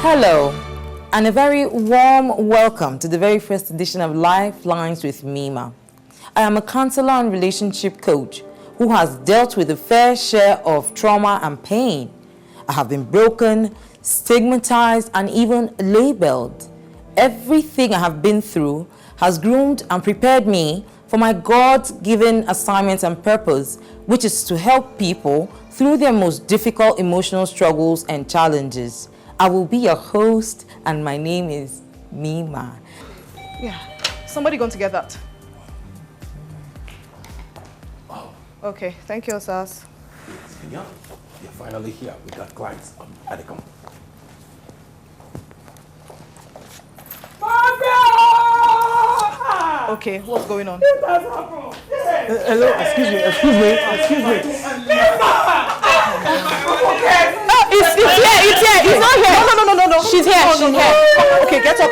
Hello, and a very warm welcome to the very first edition of LifeLines with Mima. I am a counselor and relationship coach who has dealt with a fair share of trauma and pain. I have been broken, stigmatized, and even labeled. Everything I have been through has groomed and prepared me for my God-given assignment and purpose, which is to help people through their most difficult emotional struggles and challenges. I will be your host, and my name is Mima. Yeah, somebody going to get that. Oh. Okay, thank you, Sas. Yeah, you're finally here. We got clients. How'd they come? Okay, what's going on? Hello, excuse me. It's here. It's not here. No. She's here. Okay, get up,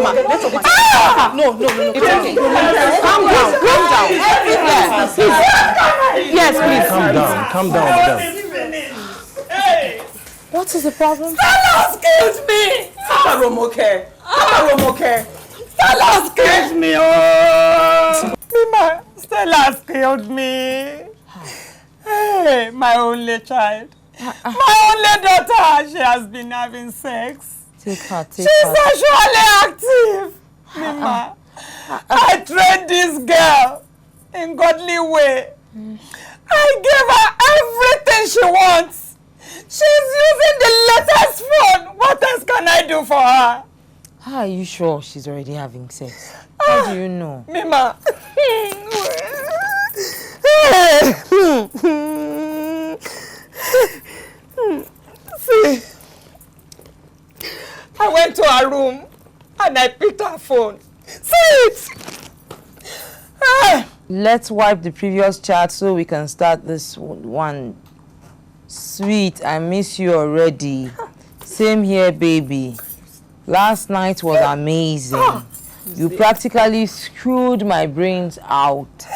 ma. No. It's okay. Calm down. Yes, please. Calm down, madam. Hey! What is the problem? Stella killed me! Romoke! Stella killed me! Oh! Mima, Stella killed me! Hey, my only child. My only daughter, she has been having sex. Take her. She's sexually active. Mima, I trained this girl in godly way. I gave her everything she wants. She's using the latest phone. What else can I do for her? How are you sure she's already having sex? How do you know? Mima. See, I went to her room and I picked her phone. See it? Let's wipe the previous chat so we can start this one. Sweet, I miss you already. Same here, baby. Last night was amazing. You practically screwed my brains out.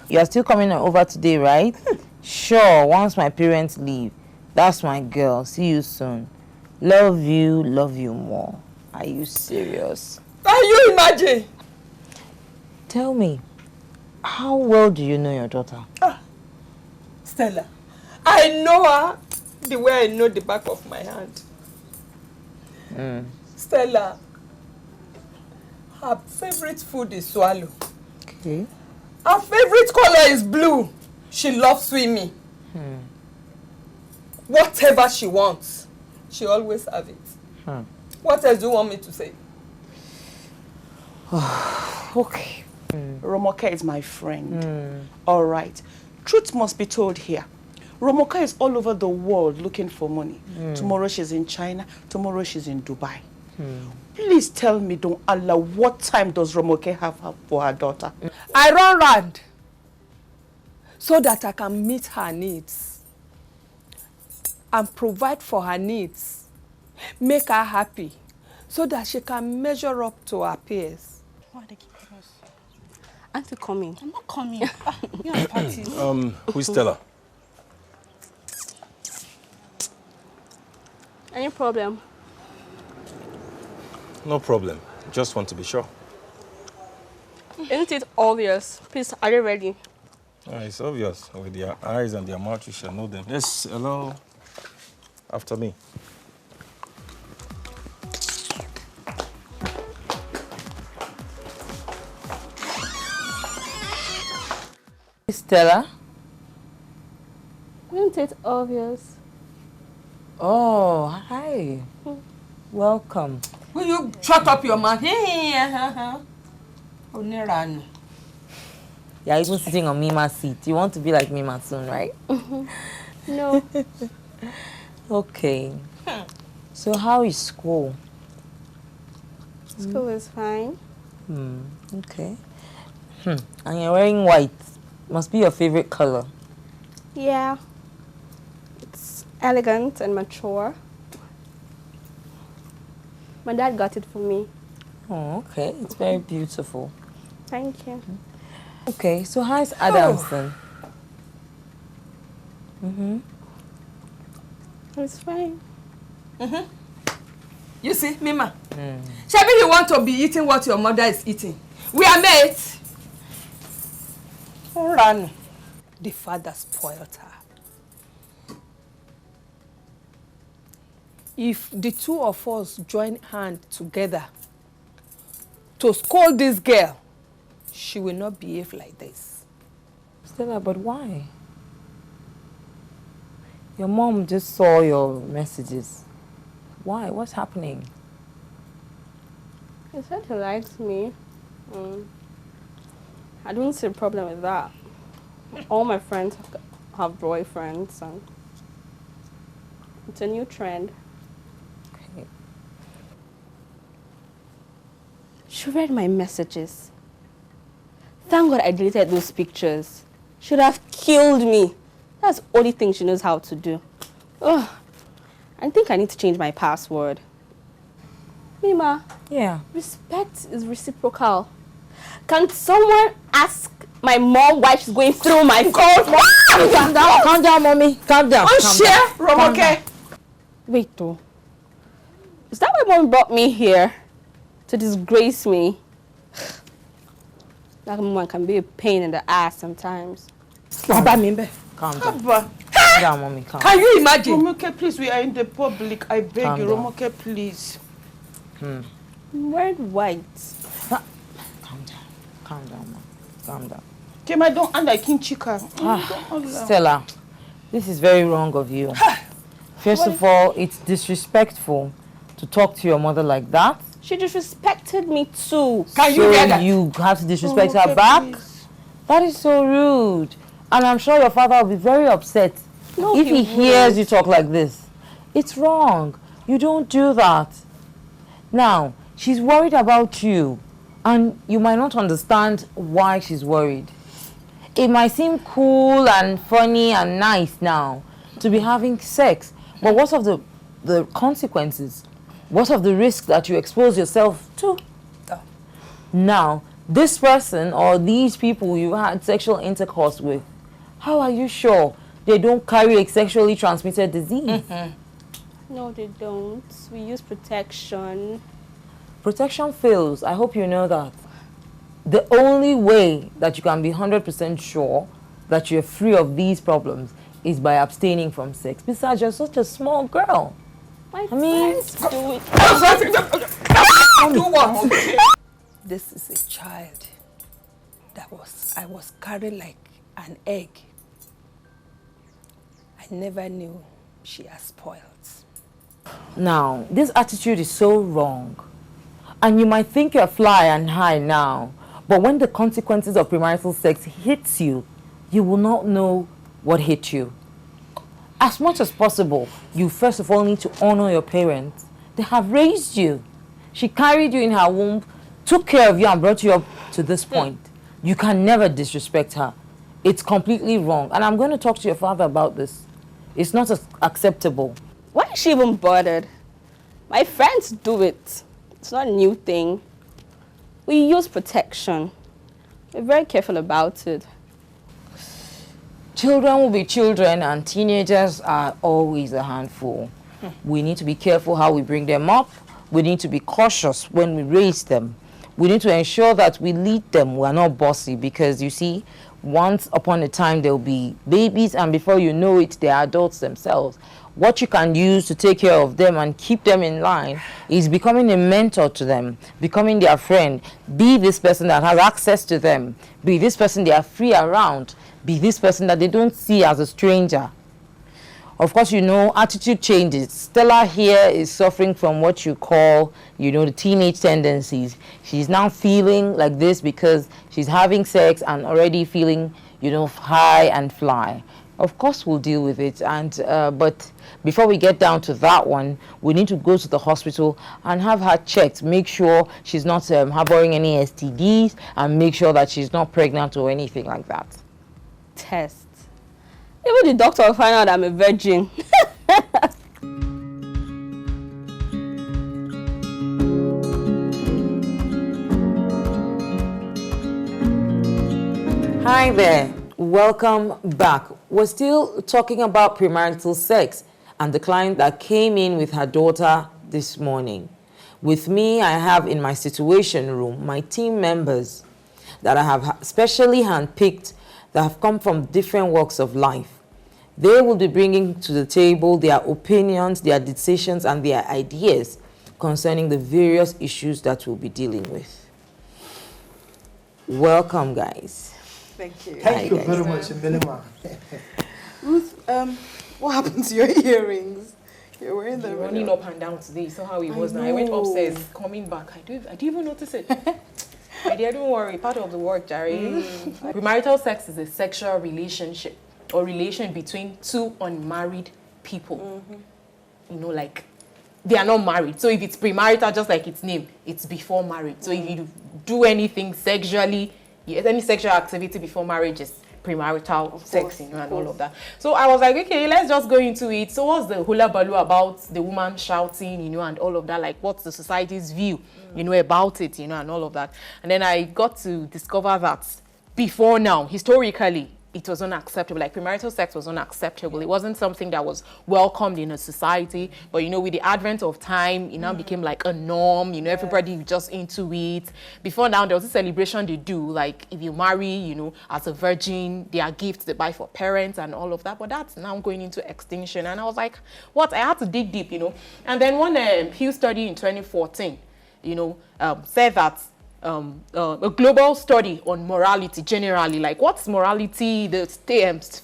You're still coming over today, right? Sure, once my parents leave. That's my girl. See you soon. Love you more. Are you serious? Can you imagine? Tell me, how well do you know your daughter? Stella, I know her the way I know the back of my hand. Stella, her favorite food is swallow. Okay. Her favorite color is blue. She loves swimming. Whatever she wants, she always have it. What else do you want me to say? Okay. Romoka is my friend. All right. Truth must be told here. Romoka is all over the world looking for money. Tomorrow she's in China. Tomorrow she's in Dubai. Please tell me, don't Allah, what time does Romoka have for her daughter? I run round so that I can meet her needs and provide for her needs, make her happy so that she can measure up to her peers. Why they keep us? Aren't you coming? I'm not coming. You're at party. Who's Stella? Any problem? No problem. Just want to be sure. Isn't it obvious? Please, are you ready? It's obvious. With their eyes and their mouth, you shall know them. Yes, hello. After me. Stella? Isn't it obvious? Oh, hi. Welcome. Will you shut up your mouth? You're even sitting on Mima's seat. You want to be like Mima soon, right? No. Okay. So how is school? School is fine. Okay. And you're wearing white. Must be your favorite color. Yeah. It's elegant and mature. My dad got it for me. Oh, okay. It's very beautiful. Thank you. Okay, so how's Adamson? It's fine. You see, Mima. Maybe you want to be eating what your mother is eating. We are mates. Run. The father spoiled her. If the two of us join hands together to scold this girl, she will not behave like this. Stella, but why? Your mom just saw your messages. Why? What's happening? He said he likes me. I don't see a problem with that. All my friends have boyfriends, and it's a new trend. Okay. She read my messages. Thank God I deleted those pictures. Should have killed me. That's the only thing she knows how to do. Ugh. I think I need to change my password. Mima. Yeah. Respect is reciprocal. Can someone ask my mom why she's going through my phone? Calm down, mommy. Calm down. Romoke. Wait though. Is that why mom brought me here? To disgrace me? That woman can be a pain in the ass sometimes. Calm down. Abba. Calm down, mommy. Calm. Can you imagine? Romoke, please, we are in the public. I beg Calm you, down. Romoke, please. I'm wearing white. Calm down. Calm down, mom. Calm down. Jema, don't hand like King Chika. Stella, this is very wrong of you. First of all, it's disrespectful to talk to your mother like that. She disrespected me too. Can you hear that? You have to disrespect Romoke, her back? please. That is so rude. And I'm sure your father will be very upset No, if he he hears won't. you talk like this. It's wrong. You don't do that. Now, she's worried about you, and you might not understand why she's worried. It might seem cool and funny and nice now to be having sex, but what of the consequences? What of the risk that you expose yourself to? Now, this person or these people you had sexual intercourse with, how are you sure they don't carry a sexually transmitted disease? No, they don't. We use protection. Protection fails. I hope you know that. The only way that you can be 100% sure that you're free of these problems is by abstaining from sex. Besides, you're such a small girl. My mean- friends do it. Do what? This is a child that I was carrying like an egg. I never knew she has spoiled. Now, this attitude is so wrong. And you might think you're fly and high now, but when the consequences of premarital sex hits you, you will not know what hit you. As much as possible, you first of all need to honor your parents. They have raised you. She carried you in her womb, took care of you and brought you up to this point. You can never disrespect her. It's completely wrong. And I'm going to talk to your father about this. It's not acceptable. Why is she even bothered? My friends do it. It's not a new thing. We use protection. We're very careful about it. Children will be children and teenagers are always a handful. We need to be careful how we bring them up. We need to be cautious when we raise them. We need to ensure that we lead them. We are not bossy because you see, once upon a time they'll be babies and before you know it, they're adults themselves. What you can use to take care of them and keep them in line is becoming a mentor to them, becoming their friend. Be this person that has access to them. Be this person they are free around. Be this person that they don't see as a stranger. Of course, you know, attitude changes. Stella here is suffering from what you call, you know, the teenage tendencies. She's now feeling like this because she's having sex and already feeling, you know, high and fly. Of course, we'll deal with it. And but before we get down to that one, we need to go to the hospital and have her checked. Make sure she's not harboring any STDs and make sure that she's not pregnant or anything like that. Test. Even the doctor will find out I'm a virgin. Hi there, welcome back. We're still talking about premarital sex and the client that came in with her daughter this morning. With me, I have in my situation room my team members that I have specially handpicked that have come from different walks of life. They will be bringing to the table their opinions, their decisions, and their ideas concerning the various issues that we'll be dealing with. Welcome, guys. Thank you. Thank you guys. very much, Mima. Ruth, what happened to your earrings? You're wearing them. Running up and down today. So how it was now. I went upstairs, coming back. I didn't even notice it. My dear, don't worry. Part of the work, Jerry. Premarital sex is a sexual relationship or relation between two unmarried people. You know, like they are not married. So if it's premarital, just like its name, it's before marriage. So if you do anything sexually, yes, any sexual activity before marriage is premarital sex, you know, and all of that. So I was like, okay, let's just go into it. So what's the hula baloo about the woman shouting, you know, and all of that? Like, what's the society's view, you know, about it, you know, and all of that? And then I got to discover that before now, historically, it was unacceptable. Like, premarital sex was unacceptable. It wasn't something that was welcomed in a society. But, you know, with the advent of time, it now became like a norm. You know, everybody just into it. Before now, there was a celebration they do. Like, if you marry, you know, as a virgin, there are gifts they buy for parents and all of that. But that's now going into extinction. And I was like, what? I had to dig deep, you know. And then one Pew study in 2014, you know, said that a global study on morality generally, like what's morality, the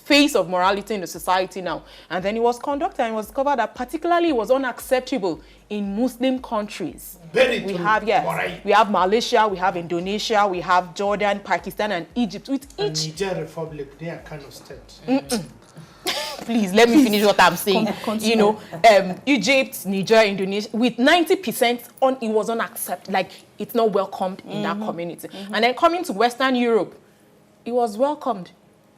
face of morality in the society now. And then it was conducted and it was discovered that particularly it was unacceptable in Muslim countries. We have Malaysia, we have Indonesia, we have Jordan, Pakistan, and Egypt. With each Niger Republic, they are kind of state. Please, let me finish what I'm saying. You know, Egypt, Niger, Indonesia, with 90% on, it was unacceptable. Like, it's not welcomed in that community. And then coming to Western Europe, it was welcomed.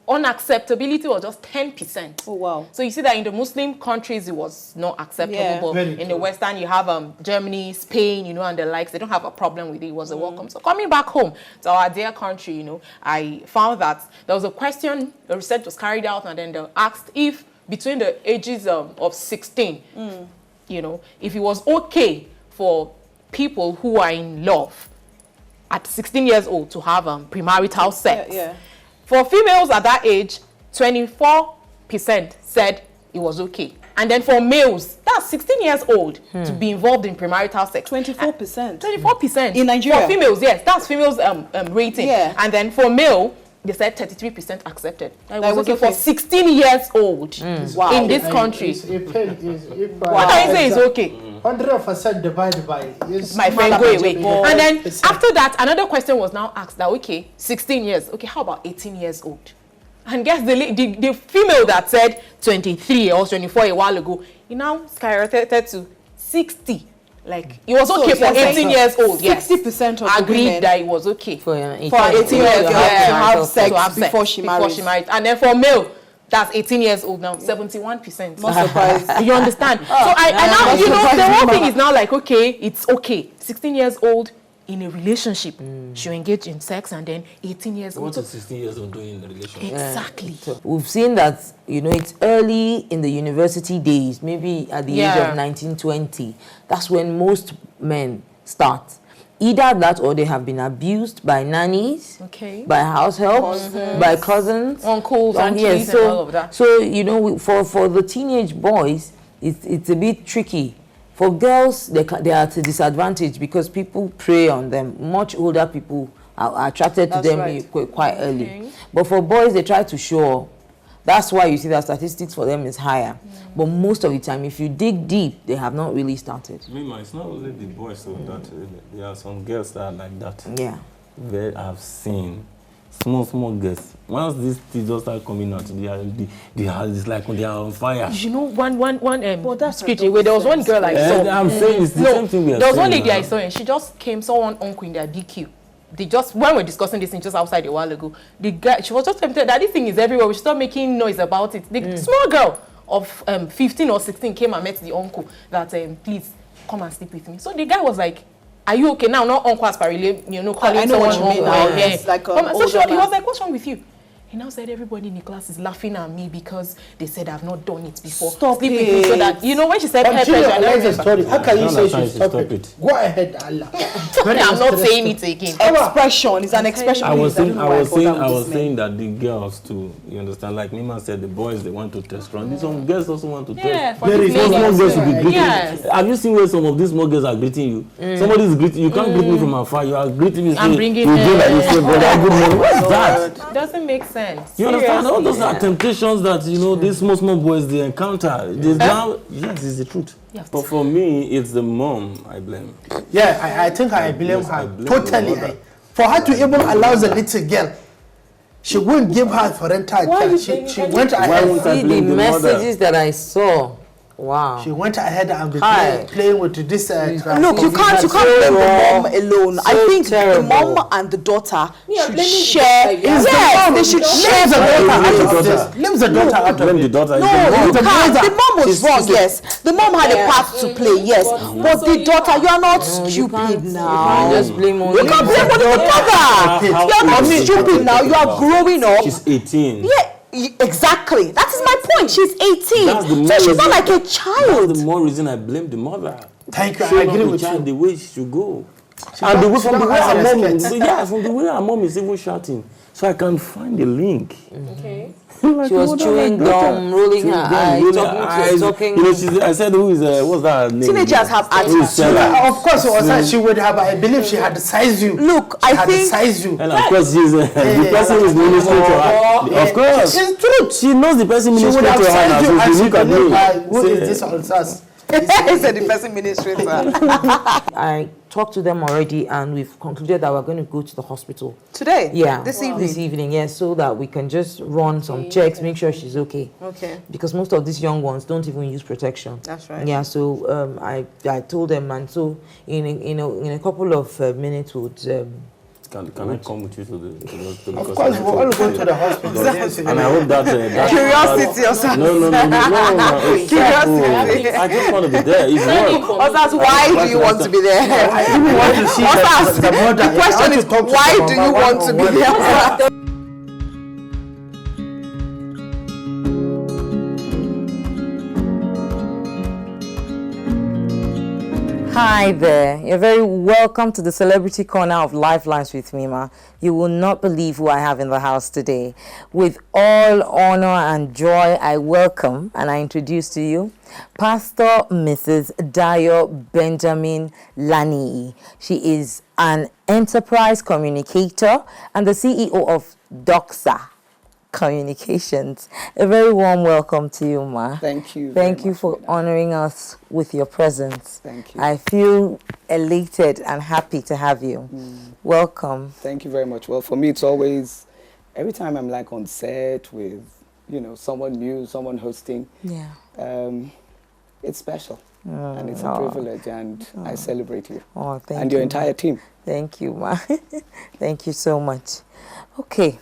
Unacceptability was just 10%. Oh, wow. So you see that in the Muslim countries, it was not acceptable. Yeah. But in the Western, you have Germany, Spain, you know, and the likes. They don't have a problem with it. It was a welcome. So coming back home to our dear country, you know, I found that there was a question, the research was carried out, and then they asked if between the ages of 16, you know, if it was okay for people who are in love at 16 years old to have premarital sex. For females at that age, 24% said it was okay. And then for males, that's 16 years old to be involved in premarital sex. 24%. 24%. In Nigeria? For females, yes. That's females rating. Yeah. And then for male, they said 33% accepted. That That was was okay for 16 years old Wow. in this country. What What can you say is okay? 100% divided by is My friend, go away. But And then after that, another question was now asked that, okay, 16 years. Okay, how about 18 years old? And guess the female that said 23 or 24 a while ago, it now skyrocketed to 60. Like, it was okay for 18 years old. Yes. 60% of agreed the women that it was okay For an 18 for an 18 year old girl to have sex to have before she marries. And then for male, that's 18 years old now, 71%. Not surprised. You understand? So I now, you know, the whole thing is now like, okay, it's okay. 16 years old in a relationship, she'll engage in sex, and then 18 years old. What is 16 years old doing in the relationship? Exactly. So we've seen that, you know, it's early in the university days, maybe at the age of 19, 20. That's when most men start. Either that or they have been abused by nannies, by house helps, by cousins, uncles, aunties, so, and all of that. So, you know, for the teenage boys, it's a bit tricky. For girls, they are at a disadvantage because people prey on them. Much older people are attracted to them quite early. But for boys, they try to show up. That's why you see that statistics for them is higher. But most of the time, if you dig deep, they have not really started. Mima, it's not only the boys that there are some girls that are like that. Yeah. I've seen small girls. Once these things just start coming out, it's like they are on fire. You know, one street where there was one girl I saw. I'm saying it's the same thing we are there was saying one lady now. I saw, and she just came, saw one uncle in their BQ. They just, when we were discussing this thing just outside a while ago, the guy, she was just tempted that this thing is everywhere. We should start making noise about it. The small girl of 15 or 16 came and met the uncle that, please come and sleep with me. So the guy was like, are you okay now? Not uncle as you know, calling I know someone what you mean. uncle. It's like so he was like, what's wrong with you? He now said everybody in the class is laughing at me because they said I've not done it before. Stop Sleep with me so that, you know, when she said peer Continue, pressure, I don't Eliza's remember. story. How can you say That's how she you stop stop it? Go ahead, Allah. I'm not saying it again. Expression is an expression. I was Please, don't know why I bother with this saying man. that the girls too, you understand, like Mima said, the boys, they want to test run. These some girls also want to test. For There the is Some small ladies. girls will be greeting. Yes. Have you seen where some of these small girls are greeting you? Somebody is greeting you. Can't greet me from afar. You are greeting me. I'm bringing you her. do like you say, brother, good morning. What's that? Doesn't make sense. You understand? All those are temptations that, you know, these small boys, they encounter. There's now, yes, it's the truth. But for me, it's the mom I blame. Yeah, I think I blame Yes, I her blame totally. the mother. For her to even allow the little girl, she wouldn't give her parental care. She went Why ahead. won't I See the blame the mother? messages that I saw. Wow. She went ahead and be Hi. playing with this. Look, you can't so blame the raw, mom alone. I so think terrible. the mom and the daughter should let me share. just- Yes, they should share Leave the the daughter daughter. out of this. Leave the daughter out of Blame the it. daughter. No, It's the you mom. can't. The mom was wrong, she's- yes. The mom had a part to play, yes. But the daughter, you are not stupid You now. can't just blame only You can't blame only the mother. How You're not old is the stupid daughter now. You are talking growing up. She's 18. Yeah, exactly. That is my point. She's 18. That's the So she's more not like a That's child. the more reason I blame the mother. Thank you. I Train up agree the with child you. the way she should go. She And don't- from she the don't way have her mom, respect. yeah, from the way her mom is even shouting, so I can find the link. Okay. Like, She was mother, chewing like daughter. gum, rolling Chewing her gum, eyes, rolling her eyes. talking. You know, I said, who is what's that name? Teenagers have Who is attitude. Stella? Of course, it was her. She would have. I believe she had sized you. Look, She I had think sized you. And of course, she's the person who is ministering to her. Of course, It's true. she knows the person She would ministering have to her. sized Now, you so and she she look at believed, me. who say, is this on us? he said the person ministrator. I talked to them already and we've concluded that we're going to go to the hospital. Today? Yeah. This evening? This evening, yes, so that we can just run some checks, make sure she's okay. Okay. Because most of these young ones don't even use protection. That's right. Yeah, so I told them, and so in a couple of minutes would Can I come with you to the Of course, we're all going to the hospital. And I hope that Curiosity or something. No. Curiosity. I just want to be there. It's work. Osas, why do you want to be there? I even want to see Osas, the mother. the question is, why do you want to be there? Hi there. You're very welcome to the Celebrity Corner of Lifelines with Mima. You will not believe who I have in the house today. With all honor and joy, I welcome and I introduce to you Pastor Mrs. Dayo Benjamin Lani. She is an enterprise communicator and the CEO of Doxa Communications. A very warm welcome to you, Ma. Thank you. Thank you for honoring us with your presence. Thank you. I feel elated and happy to have you. Welcome. Thank you very much. Well, for me, it's always, every time I'm like on set with, someone new, someone hosting, Yeah. it's special. And it's a privilege, and I celebrate you. Oh, thank and you. your entire team. Thank you, Ma. Thank you so much. Okay,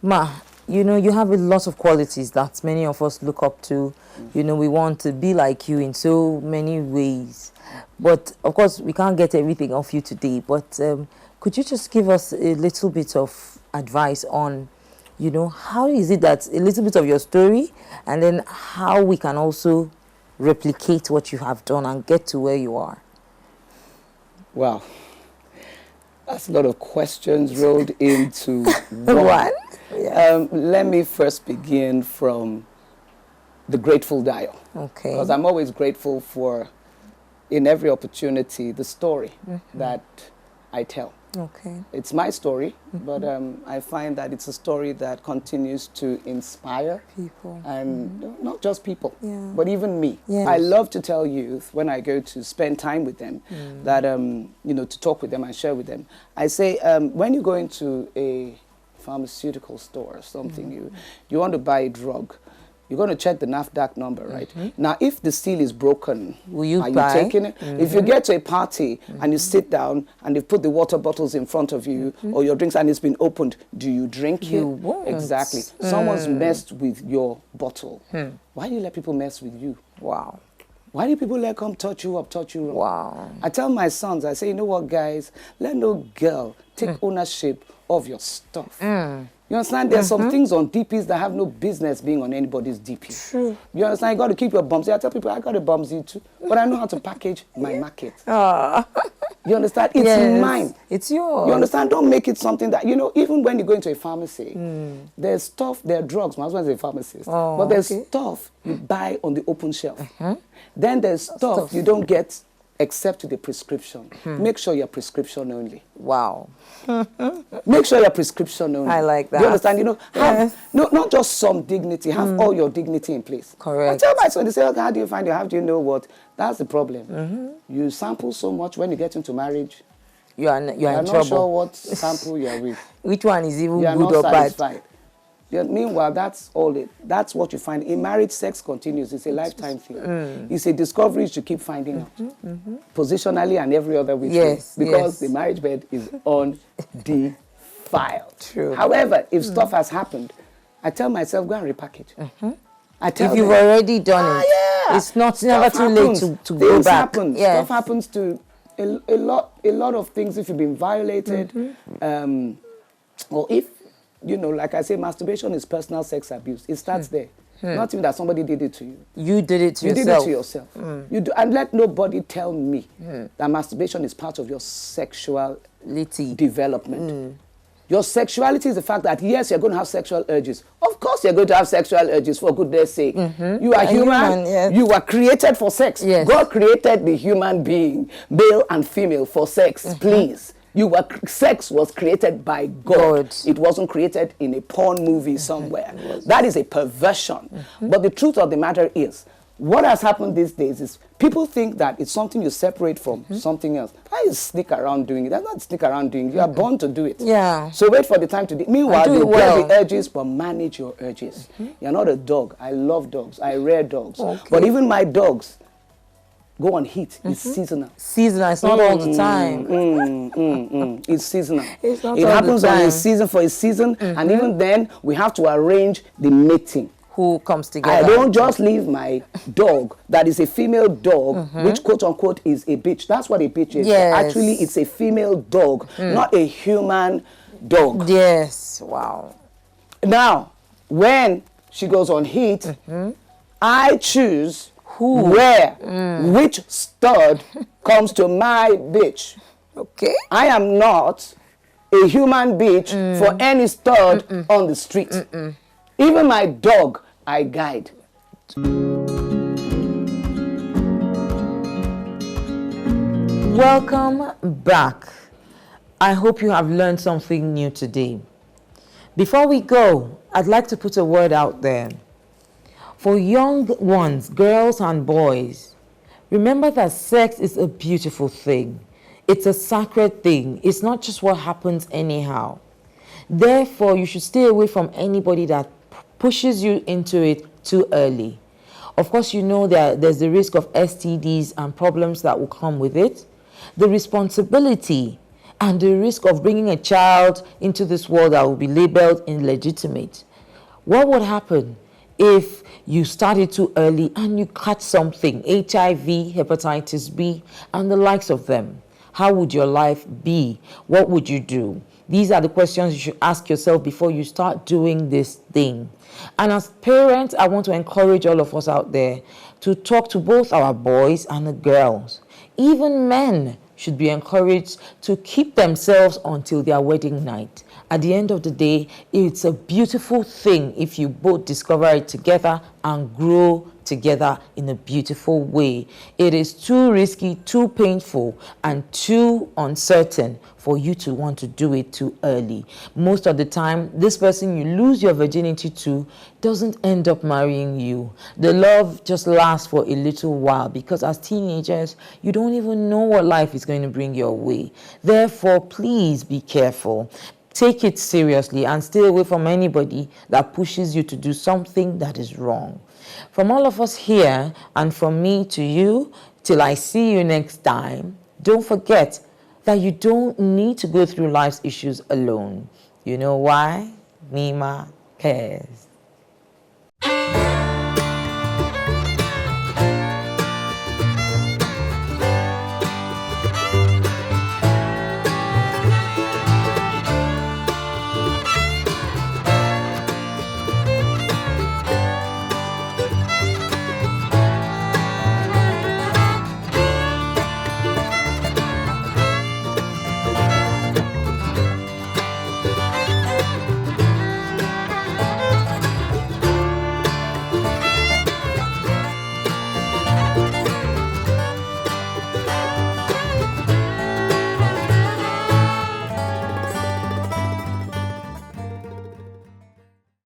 Ma, you have a lot of qualities that many of us look up to. We want to be like you in so many ways. But, of course, we can't get everything off you today. But could you just give us a little bit of advice on, how is it that a little bit of your story and then how we can also replicate what you have done and get to where you are? Wow. That's a lot of questions rolled into one. Yeah. Let me first begin from the grateful dial. Okay. Because I'm always grateful for, in every opportunity, the story that I tell. Okay. It's my story, but I find that it's a story that continues to inspire People. and not just people, Yeah. but even me. Yes. I love to tell youth when I go to spend time with them that, to talk with them and share with them. I say, when you go into a pharmaceutical store or something, you want to buy a drug, you're going to check the NAFDAC number, right? Now, if the seal is broken, Will you are buy? you taking it? If you get to a party and you sit down and they've put the water bottles in front of you or your drinks and it's been opened, do you drink You it? won't. Exactly. Someone's messed with your bottle. Why do you let people mess with you? Wow. Why do people let come touch you up, touch you wrong? Wow. I tell my sons, I say, you know what, guys? Let no girl take ownership of your stuff. You understand? There's some things on DPs that have no business being on anybody's DP. True. You understand? You got to keep your bums. I tell people, I got a bumsy too, but I know how to package my market. You understand? It's mine. It's yours. You understand? Don't make it something that, even when you go into a pharmacy, there's stuff, there are drugs. My husband's a pharmacist. But there's stuff you buy on the open shelf. Then there's stuff you don't get except with a prescription. Make sure you're prescription only. Wow. Make sure you're prescription only. I like that. You understand? Have not just some dignity, have all your dignity in place. Correct. I tell my son, they say, okay, how do you find it? How do you know what? That's the problem. You sample so much when you get into marriage. You're in not trouble. Sure what sample you're with. Which one is even you are good not or satisfied. bad? Yeah, meanwhile, that's what you find. In marriage, sex continues. It's a lifetime thing. It's a discovery you should keep finding out. Positionally and every other way. Yes. Because the marriage bed is undefiled. True. However, if stuff has happened, I tell myself, go and repackage. I tell If you've them, already done it, it's never too late to go Things back. happen. Yes. Stuff happens to a lot of things if you've been violated, or if, like I say, masturbation is personal sex abuse. It starts there. Not even that somebody did it to you. You did it to you yourself. did it to yourself. You do, and let nobody tell me that masturbation is part of your sexuality development. Your sexuality is the fact that, yes, you're going to have sexual urges. Of course you're going to have sexual urges, for goodness sake. You are human. Yes. You were created for sex. Yes. God created the human being, male and female, for sex. Please. Sex was created by God. It wasn't created in a porn movie somewhere. That is a perversion. But the truth of the matter is, what has happened these days is people think that it's something you separate from something else. Why you sneak around doing it? That's not sneak around doing it. You are born to do it. Yeah. So wait for the time to do it. Meanwhile, you well. get the urges, but manage your urges. You're not a dog. I love dogs. I rear dogs. Okay. But even my dogs go on heat. It's seasonal. Seasonal. It's not all the time. It's seasonal. It's not it all happens the on time. a season for a season, and even then we have to arrange the mating. Who comes together? I don't just leave my dog that is a female dog, which quote unquote is a bitch. That's what a bitch is. Yes. Actually, it's a female dog, not a human dog. Yes. Wow. Now, when she goes on heat, I choose which stud comes to my bitch. Okay. I am not a human bitch for any stud on the street. Even my dog, I guide. Welcome back. I hope you have learned something new today. Before we go, I'd like to put a word out there. For young ones, girls and boys, remember that sex is a beautiful thing. It's a sacred thing. It's not just what happens anyhow. Therefore, you should stay away from anybody that pushes you into it too early. Of course, you know that there's the risk of STDs and problems that will come with it. The responsibility and the risk of bringing a child into this world that will be labeled illegitimate. What would happen if you started too early and you catch something, HIV, hepatitis B, and the likes of them? How would your life be? What would you do? These are the questions you should ask yourself before you start doing this thing. And as parents, I want to encourage all of us out there to talk to both our boys and the girls. Even men should be encouraged to keep themselves until their wedding night. At the end of the day, it's a beautiful thing if you both discover it together and grow together in a beautiful way. It is too risky, too painful, and too uncertain for you to want to do it too early. Most of the time, this person you lose your virginity to doesn't end up marrying you. The love just lasts for a little while because as teenagers, you don't even know what life is going to bring your way. Therefore, please be careful. Take it seriously and stay away from anybody that pushes you to do something that is wrong. From all of us here and from me to you, till I see you next time, don't forget that you don't need to go through life's issues alone. You know why? Mima cares.